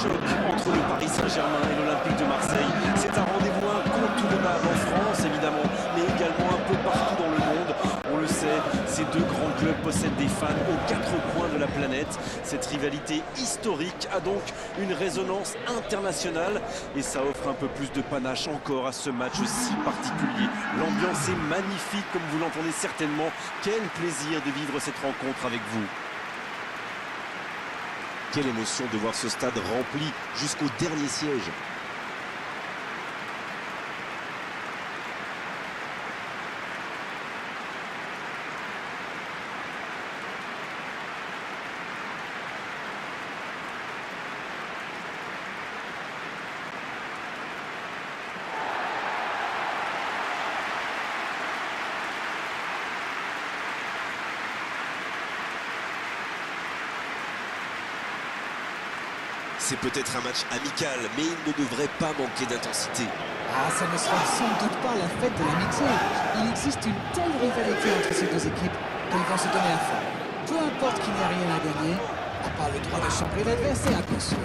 choc entre le Paris Saint-Germain et l'Olympique de Marseille. C'est un rendez-vous incontournable en France, évidemment, mais également un peu partout dans le monde. On le sait, ces deux grands clubs possèdent des fans aux quatre coins de la planète. Cette rivalité historique a donc une résonance internationale et ça offre un peu plus de panache encore à ce match si particulier. L'ambiance est magnifique, comme vous l'entendez certainement. Quel plaisir de vivre cette rencontre avec vous. Quelle émotion de voir ce stade rempli jusqu'au dernier siège. C'est peut-être un match amical, mais il ne devrait pas manquer d'intensité. Ah, ça ne sera sans doute pas la fête de l'amitié. Il existe une telle rivalité entre ces deux équipes qu'elles vont se donner à fond. Peu importe qu'il n'y a rien à gagner, à part le droit de chambrer l'adversaire, bien sûr.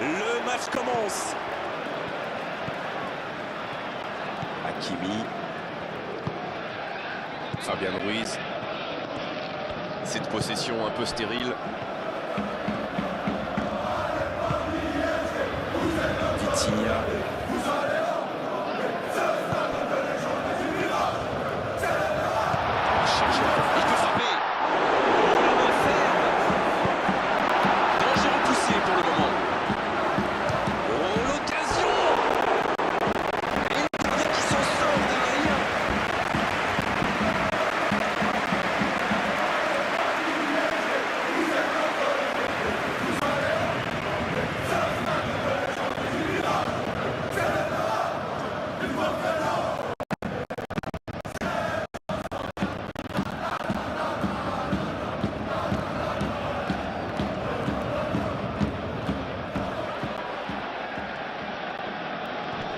Le match commence. Hakimi. Fabian Ruiz. Cette possession un peu stérile. Vitinha. Il peut frapper. La main ferme. Danger repoussé pour le moment. Oh, l'occasion. Et le gardien qui s'en sort derrière.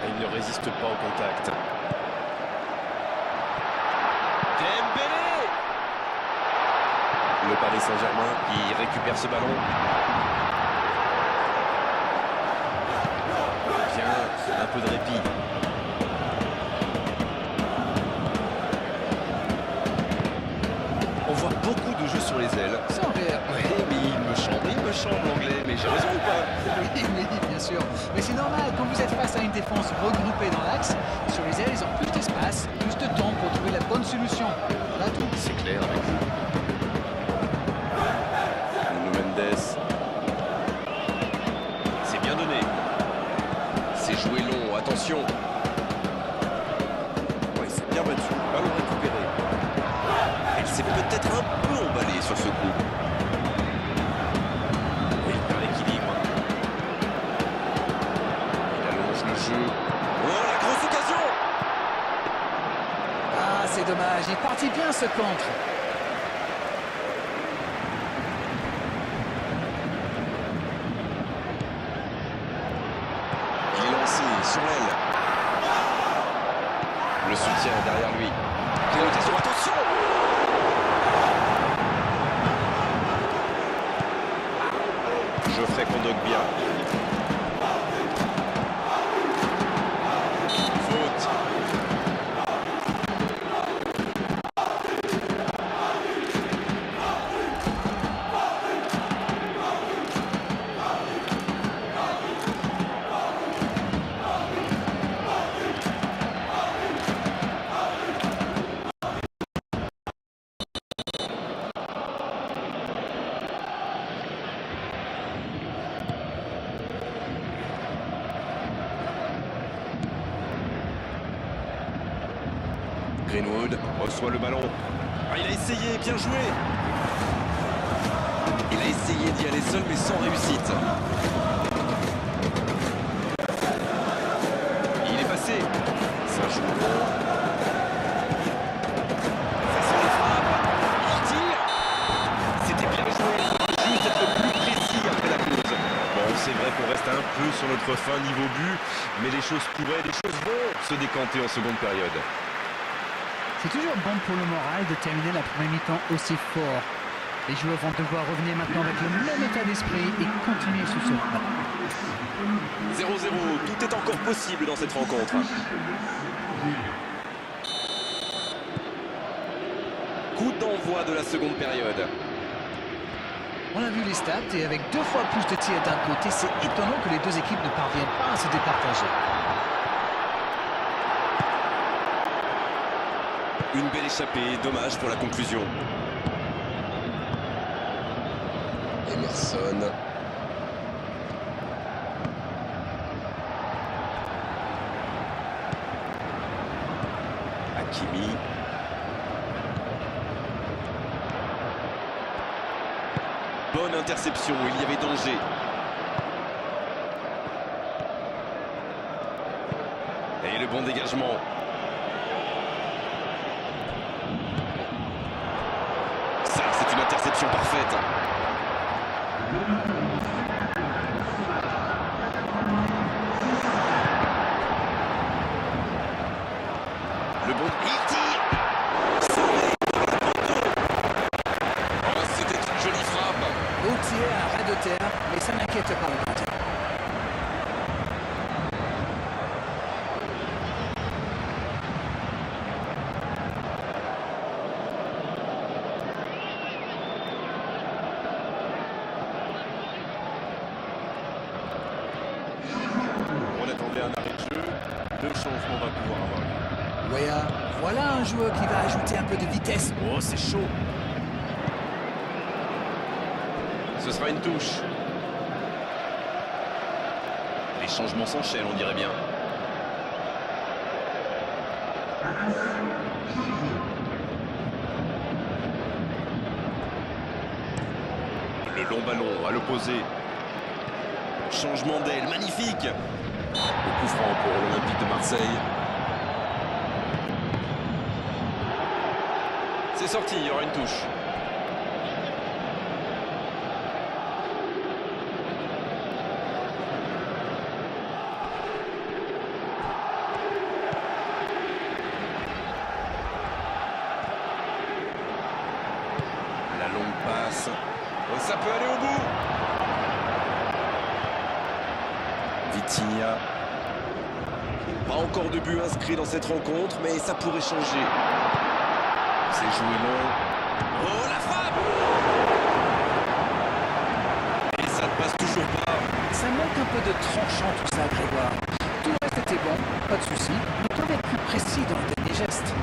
Il ne résiste pas au contact. Dembélé. Le Paris Saint-Germain qui récupère ce ballon. Bien, un peu de répit. On voit beaucoup de jeux sur les ailes. Sans rire. Oui, mais il me chambre l'anglais, mais j'ai raison ou pas? Oui, bien sûr. Mais c'est normal, quand vous êtes face à une défense regroupée dans l'axe, sur les ailes, ils ont plus d'espace, plus de temps pour trouver la bonne solution. Voilà tout. C'est clair avec vous. Nuno Mendes. C'est bien donné. C'est joué long, attention. Ouais, c'est bien battu. Ballon récupéré. Elle s'est peut-être un peu emballée sur ce coup. Et il perd l'équilibre. Il allonge le jeu. Oh, la grosse occasion. Ah, c'est dommage, il partit bien ce contre. Il est lancé sur l'aile. Le soutien est derrière lui. Quelle occasion, attention! Geoffrey Kondogbia. Faute. Greenwood reçoit le ballon. Ah, il a essayé, bien joué. Il a essayé d'y aller seul, mais sans réussite. Il est passé. joue bon. Ça sent les frappes. Il tire. C'était bien joué. Il faudra juste être plus précis après la pause. Bon, c'est vrai qu'on reste un peu sur notre fin niveau but, mais les choses pourraient, les choses vont se décanter en seconde période. C'est toujours bon pour le moral de terminer la première mi-temps aussi fort. Les joueurs vont devoir revenir maintenant avec le même état d'esprit et continuer sur ce rythme. 0-0, tout est encore possible dans cette rencontre. Coup d'envoi de la seconde période. On a vu les stats et avec 2 fois plus de tirs d'un côté, c'est étonnant que les deux équipes ne parviennent pas à se départager. Une belle échappée, dommage pour la conclusion. Emerson. Hakimi. Bonne interception, il y avait danger. Et le bon dégagement. Ça, c'est une interception parfaite. Le bon... Il tire. Oh, c'était une jolie frappe. Beau tir à ras de terre, mais ça n'inquiète pas le gardien. On attendait un arrêt de jeu. Le changement va pouvoir avoir lieu. Weah, voilà un joueur qui va ajouter un peu de vitesse. Oh, c'est chaud. Ce sera une touche. Les changements s'enchaînent, on dirait bien. Le long ballon à l'opposé. Changement d'aile, magnifique. Le coup franc pour l'Olympique de Marseille. C'est sorti, il y aura une touche. La longue passe. Oh, ça peut aller au bout. Vitinha. Pas encore de but inscrit dans cette rencontre, mais ça pourrait changer. C'est joué long. Oh, la frappe! Et ça ne passe toujours pas. Ça manque un peu de tranchant tout ça, Grégoire. Tout le reste était bon, pas de souci, mais tu dois être plus précis dans le dernier geste.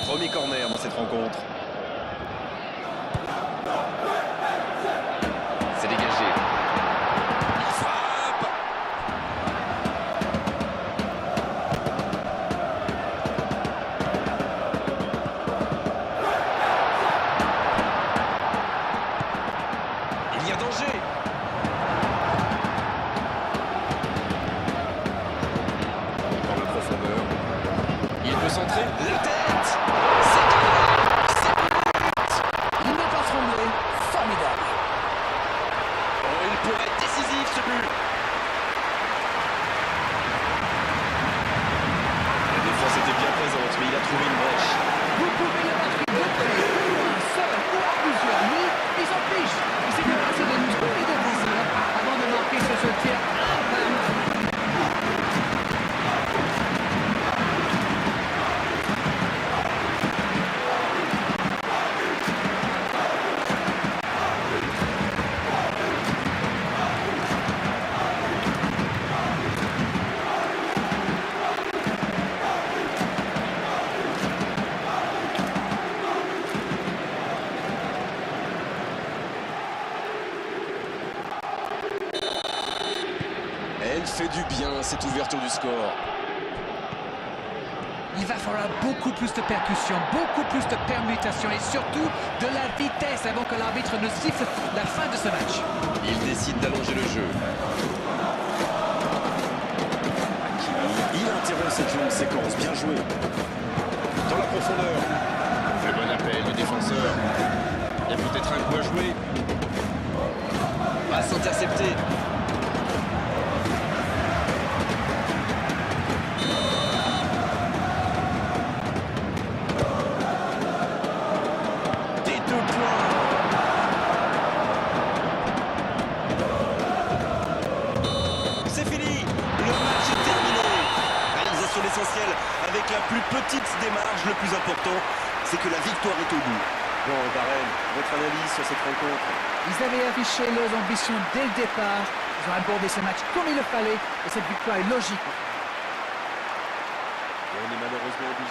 Premier corner dans cette rencontre. C'est dégagé. Il frappe! Il y a danger! Dans la profondeur. Il peut centrer. La tête! Il n'a pas tremblé, formidable. Oh, il pourrait être décisif ce but. La défense était bien présente, mais il a trouvé une brèche. Vous pouvez le marquer de près, de loin, seul ou à plusieurs, mais ils s'en fichent. Il s'est débarrassé de tous les défenseurs avant de marquer sur ce tir infâme. il fait du bien cette ouverture du score. Il va falloir beaucoup plus de percussion, beaucoup plus de permutation et surtout de la vitesse avant que l'arbitre ne siffle la fin de ce match. Il décide d'allonger le jeu. Il interrompt cette longue séquence, bien joué. Dans la profondeur. Le bon appel du défenseur. Il y a peut-être un coup à jouer. Passe interceptée. Des 2 points. C'est fini. Le match est terminé. Réalisation essentielle avec la plus petite des marges. Le plus important, c'est que la victoire est au bout. Bon, Darren, votre analyse sur cette rencontre? Ils avaient affiché leurs ambitions dès le départ. Ils ont abordé ce match comme il le fallait et cette victoire est logique. Et on est malheureusement obligé.